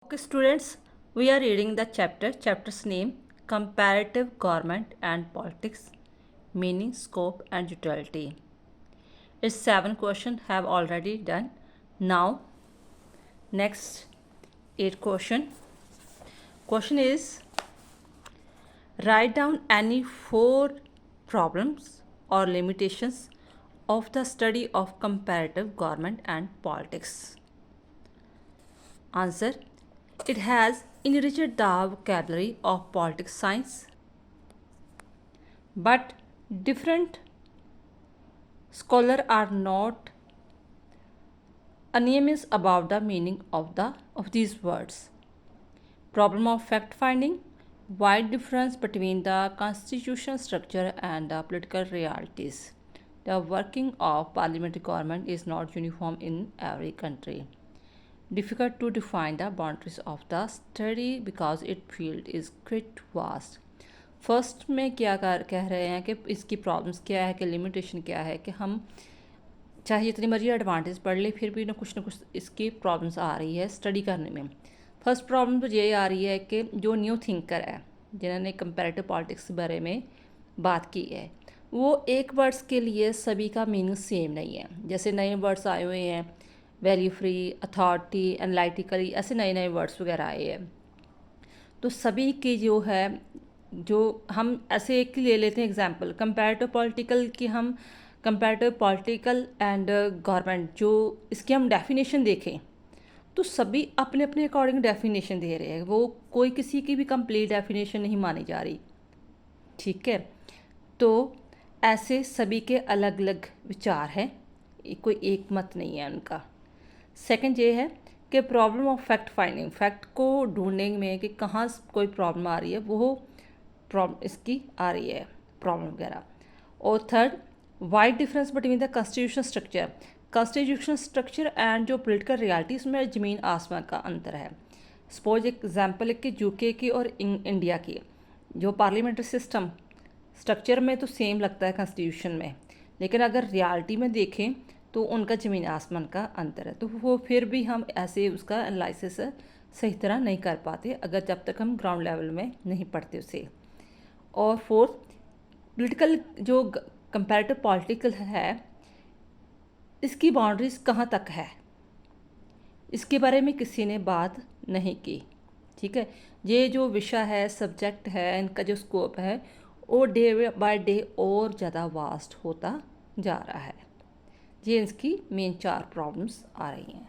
Okay, students, we are reading the chapter's name Comparative Government and Politics, Meaning, Scope, and Utility. Its 7 questions have already done. Now, next 8 question. Question is write down any 4 problems or limitations of the study of comparative government and politics. Answer: it has enriched the vocabulary of politics science, but different scholars are not unanimous about the meaning of these words. Problem of fact finding: wide difference between the constitutional structure and the political realities. The working of parliamentary government is not uniform in every country. Difficult to define the boundaries of the study because its field is quite vast. First में क्या कह रहे हैं कि इसकी problems क्या है, कि लिमिटेशन क्या है, कि हम चाहे जितनी मर्जी एडवांटेज पढ़ ले फिर भी ना कुछ इसकी प्रॉब्लम्स आ रही है स्टडी करने में। फर्स्ट प्रॉब्लम तो ये आ रही है कि जो न्यू थिंकर है जिन्होंने कंपैरेटिव पॉलिटिक्स के बारे में बात की है, वो एक वर्ड्स के लिए सभी का मीनिंग सेम नहीं है। जैसे नए वर्ड्स आए हुए हैं, वैल्यू फ्री, अथॉरिटी, एनालिटिकली, ऐसे नए नए वर्ड्स वगैरह आए हैं। तो सभी की जो है, जो हम ऐसे एक ले लेते हैं एग्जांपल कंपैरेटिव पॉलिटिकल की, हम कंपैरेटिव पॉलिटिकल एंड गवर्नमेंट, जो इसकी हम डेफिनेशन देखें तो सभी अपने अपने अकॉर्डिंग डेफिनेशन दे रहे हैं। वो कोई किसी की भी कंप्लीट डेफिनेशन नहीं मानी जा रही, ठीक है। तो ऐसे सभी के अलग अलग विचार हैं, कोई एक मत नहीं है उनका। सेकंड ये है कि problem of fact finding, fact को ढूंढने में कि कहाँ कोई प्रॉब्लम आ रही है, वो प्रॉब्लम इसकी आ रही है प्रॉब्लम वगैरह। और third, wide difference between the constitution structure, constitution structure and जो पॉलिटिकल रियलिटी, उसमें ज़मीन आसमान का अंतर है। सपोज एक एग्जांपल है कि यूके की और इंडिया की, जो पार्लियामेंट्री सिस्टम स्ट्रक्चर में तो सेम लगता है कॉन्स्टिट्यूशन में, लेकिन अगर रियलिटी में देखें तो उनका ज़मीन आसमान का अंतर है। तो वो फिर भी हम ऐसे उसका एनालिसिस सही तरह नहीं कर पाते अगर जब तक हम ग्राउंड लेवल में नहीं पढ़ते उसे। और फोर्थ, पॉलिटिकल जो कंपैरेटिव पॉलिटिकल है, इसकी बाउंड्रीज कहाँ तक है, इसके बारे में किसी ने बात नहीं की, ठीक है। ये जो विषय है, सब्जेक्ट है, इनका जो स्कोप है वो डे बाय डे और ज़्यादा वास्ट होता जा रहा है। ये इसकी मेन 4 प्रॉब्लम्स आ रही हैं।